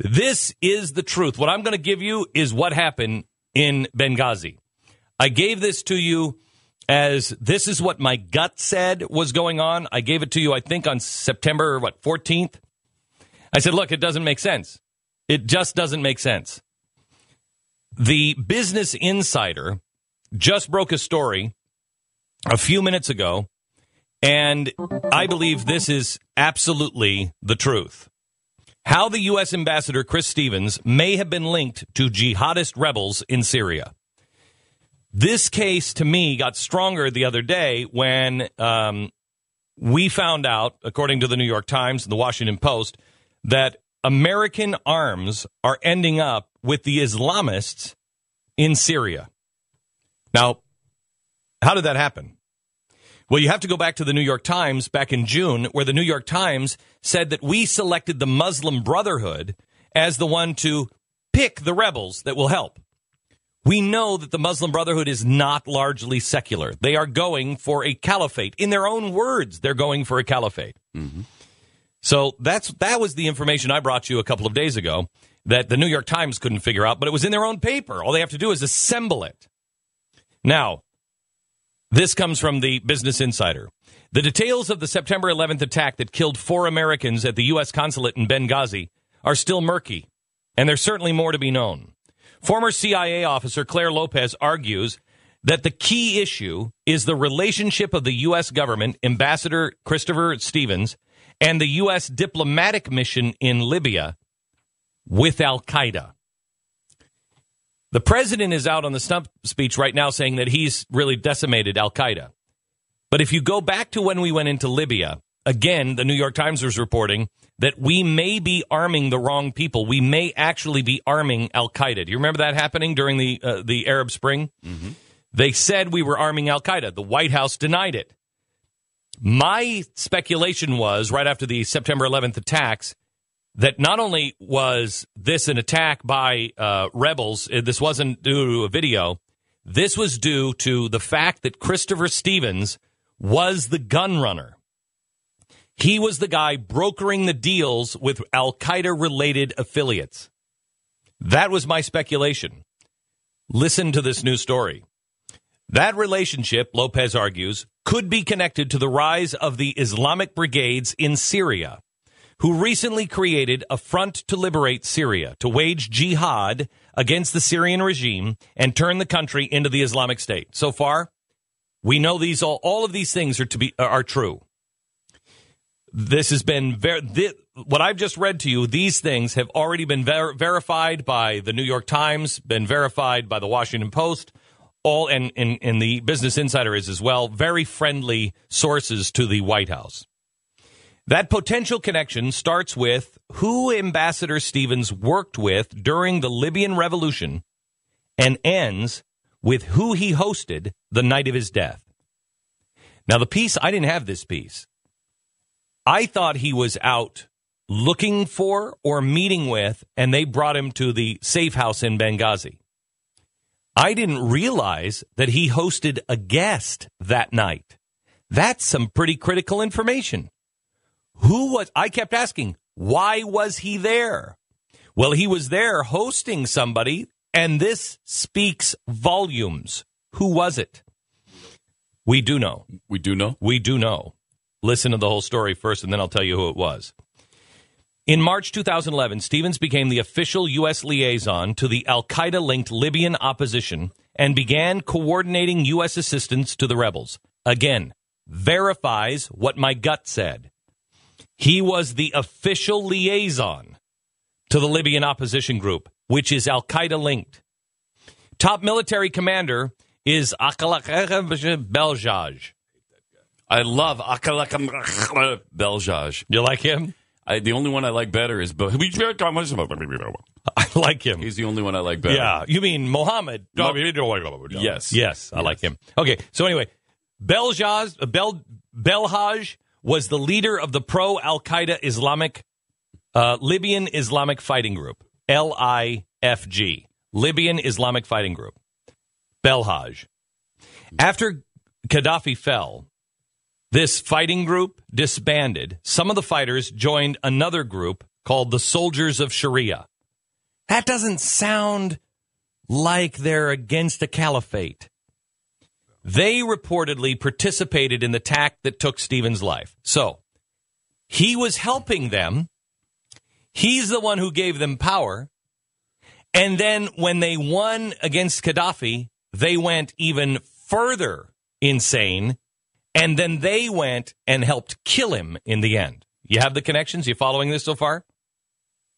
This is the truth. What I'm going to give you is what happened in Benghazi. I gave this to you as this is what my gut said was going on. I gave it to you, I think, on September, 14th. I said, look, it doesn't make sense. It just doesn't make sense. The Business Insider just broke a story a few minutes ago, and I believe this is absolutely the truth. How the U.S. Ambassador Chris Stevens may have been linked to jihadist rebels in Syria. This case, to me, got stronger the other day when we found out, according to the New York Times and the Washington Post, that American arms are ending up with the Islamists in Syria. Now, how did that happen? Well, you have to go back to the New York Times back in June, where the New York Times said that we selected the Muslim Brotherhood as the one to pick the rebels that will help. We know that the Muslim Brotherhood is not largely secular. They are going for a caliphate. In their own words, they're going for a caliphate. Mm-hmm. So that was the information I brought you a couple of days ago that the New York Times couldn't figure out, but it was in their own paper. All they have to do is assemble it. Now, this comes from the Business Insider. The details of the September 11th attack that killed 4 Americans at the U.S. consulate in Benghazi are still murky, and there's certainly more to be known. Former CIA officer Claire Lopez argues that the key issue is the relationship of the U.S. government, Ambassador Christopher Stevens, and the U.S. diplomatic mission in Libya with al-Qaeda. The president is out on the stump speech right now saying that he's really decimated al-Qaeda. But if you go back to when we went into Libya, again, the New York Times was reporting that we may be arming the wrong people. We may actually be arming al-Qaeda. Do you remember that happening during the Arab Spring? Mm-hmm. They said we were arming al-Qaeda. The White House denied it. My speculation was, right after the September 11th attacks, that not only was this an attack by rebels, this wasn't due to a video, this was due to the fact that Christopher Stevens was the gun runner. He was the guy brokering the deals with al-Qaeda-related affiliates. That was my speculation. Listen to this new story. That relationship, Lopez argues, could be connected to the rise of the Islamic brigades in Syria, who recently created a front to liberate Syria, to wage jihad against the Syrian regime and turn the country into the Islamic State. So far, we know all of these things are true. This has been what I've just read to you. These things have already been verified by the New York Times, been verified by the Washington Post, all and the Business Insider is as well. Very friendly sources to the White House. That potential connection starts with who Ambassador Stevens worked with during the Libyan Revolution and ends with who he hosted the night of his death. Now, the piece, I didn't have this piece. I thought he was out looking for or meeting with, and they brought him to the safe house in Benghazi. I didn't realize that he hosted a guest that night. That's some pretty critical information. I kept asking, why was he there? Well, he was there hosting somebody, and this speaks volumes. Who was it? We do know. We do know? We do know. Listen to the whole story first, and then I'll tell you who it was. In March 2011, Stevens became the official U.S. liaison to the al-Qaeda-linked Libyan opposition and began coordinating U.S. assistance to the rebels. Again, verifies what my gut said. He was the official liaison to the Libyan opposition group, which is al-Qaeda-linked. Top military commander is Akalak Beljaj. I love Akalak Beljaj. You like him? The only one I like better is... I like him. He's the only one I like better. Yeah, you mean Mohammed? Yes. Yes, I like him. Okay, so anyway, Beljaj was the leader of the pro-Al-Qaeda Islamic Libyan Islamic Fighting Group, LIFG, Libyan Islamic Fighting Group, Beljaj. After Gaddafi fell, this fighting group disbanded. Some of the fighters joined another group called the Soldiers of Sharia. That doesn't sound like they're against a caliphate. They reportedly participated in the attack that took Stevens' life. So he was helping them. He's the one who gave them power. And then when they won against Gaddafi, they went even further insane. And then they went and helped kill him in the end. You have the connections? You following this so far?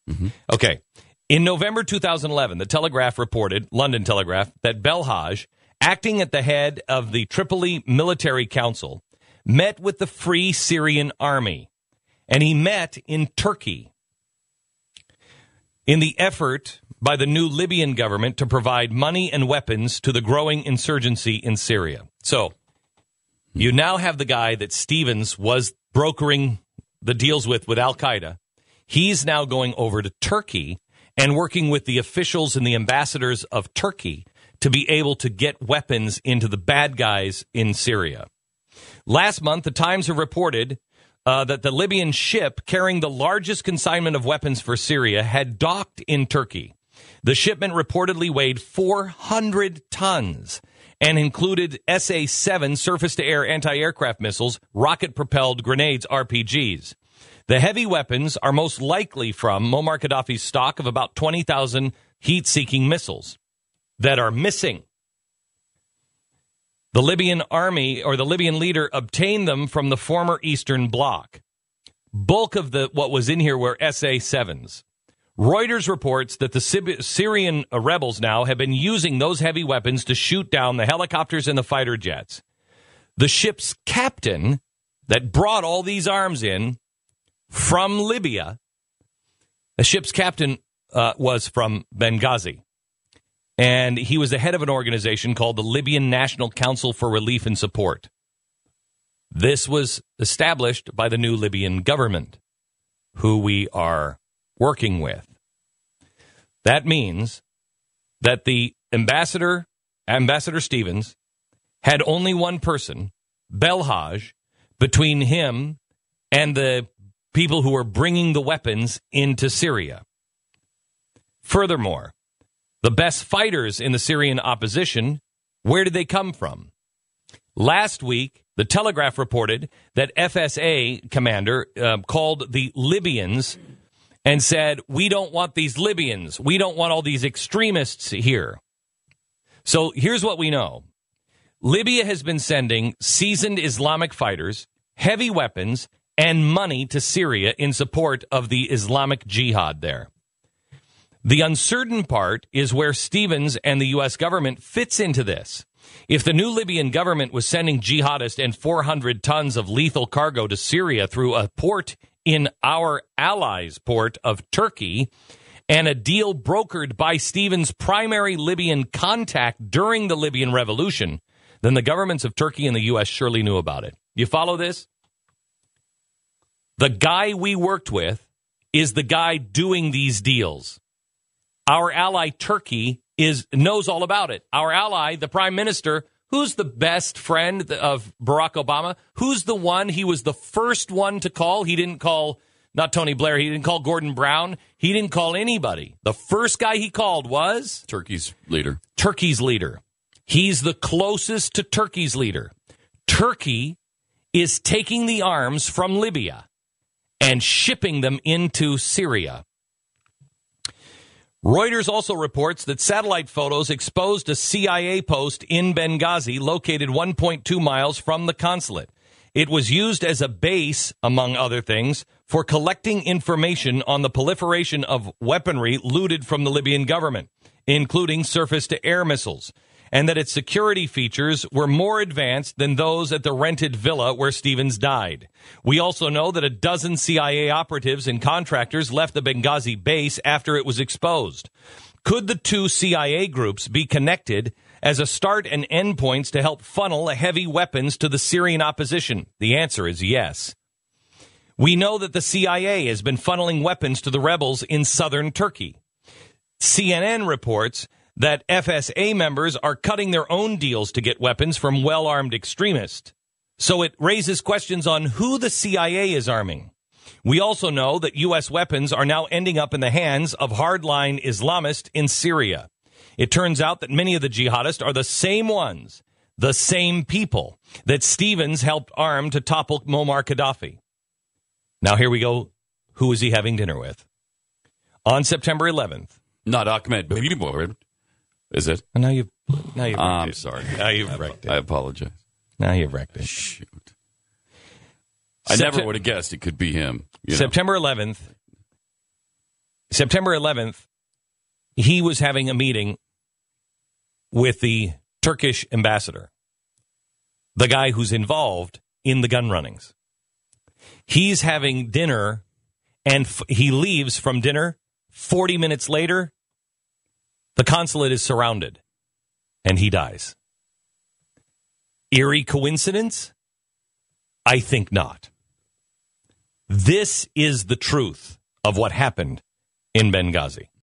Mm-hmm. Okay. In November 2011, the Telegraph reported, London Telegraph, that Belhaj, acting at the head of the Tripoli Military Council, met with the Free Syrian Army. And he met in Turkey in the effort by the new Libyan government to provide money and weapons to the growing insurgency in Syria. So you now have the guy that Stevens was brokering the deals with Al-Qaeda. He's now going over to Turkey and working with the officials and the ambassadors of Turkey to be able to get weapons into the bad guys in Syria. Last month, the Times have reported that the Libyan ship carrying the largest consignment of weapons for Syria had docked in Turkey. The shipment reportedly weighed 400 tons and included SA-7 surface-to-air anti-aircraft missiles, rocket-propelled grenades, RPGs. The heavy weapons are most likely from Muammar Gaddafi's stock of about 20,000 heat-seeking missiles that are missing. The Libyan army or the Libyan leader obtained them from the former Eastern Bloc. Bulk of what was in here were SA-7s. Reuters reports that the Syrian rebels now have been using those heavy weapons to shoot down the helicopters and the fighter jets. The ship's captain that brought all these arms in from Libya, the ship's captain was from Benghazi. And he was the head of an organization called the Libyan National Council for Relief and Support. This was established by the new Libyan government, who we are working with. That means that the Ambassador Stevens, had only one person, Belhaj, between him and the people who were bringing the weapons into Syria. Furthermore, the best fighters in the Syrian opposition, where did they come from? Last week, the Telegraph reported that FSA commander called the Libyans and said, we don't want these Libyans. We don't want all these extremists here. So here's what we know. Libya has been sending seasoned Islamic fighters, heavy weapons, and money to Syria in support of the Islamic Jihad there. The uncertain part is where Stevens and the U.S. government fits into this. If the new Libyan government was sending jihadists and 400 tons of lethal cargo to Syria through a port in our allies' port of Turkey, and a deal brokered by Stevens' primary Libyan contact during the Libyan revolution, then the governments of Turkey and the U.S. surely knew about it. You follow this? The guy we worked with is the guy doing these deals. Our ally Turkey knows all about it. Our ally, the prime minister, who's the best friend of Barack Obama, who's the one, he was the first one to call. He didn't call, not Tony Blair, he didn't call Gordon Brown. He didn't call anybody. The first guy he called was? Turkey's leader. Turkey's leader. He's the closest to Turkey's leader. Turkey is taking the arms from Libya and shipping them into Syria. Reuters also reports that satellite photos exposed a CIA post in Benghazi located 1.2 miles from the consulate. It was used as a base, among other things, for collecting information on the proliferation of weaponry looted from the Libyan government, including surface-to-air missiles, and that its security features were more advanced than those at the rented villa where Stevens died. We also know that a dozen CIA operatives and contractors left the Benghazi base after it was exposed. Could the two CIA groups be connected as a start and end points to help funnel heavy weapons to the Syrian opposition? The answer is yes. We know that the CIA has been funneling weapons to the rebels in southern Turkey. CNN reports that FSA members are cutting their own deals to get weapons from well-armed extremists. So it raises questions on who the CIA is arming. We also know that U.S. weapons are now ending up in the hands of hardline Islamists in Syria. It turns out that many of the jihadists are the same ones, the same people that Stevens helped arm to topple Muammar Gaddafi. Now here we go. Who is he having dinner with? On September 11th. Not Ahmed. Is it? Now you've wrecked I'm it. sorry. Now you've wrecked it. I apologize. Now you've wrecked it. Shoot. I never would have guessed it could be him. September 11th. September 11th, he was having a meeting with the Turkish ambassador, the guy who's involved in the gun runnings. He's having dinner, and he leaves from dinner. 40 minutes later, the consulate is surrounded, and he dies. Eerie coincidence? I think not. This is the truth of what happened in Benghazi.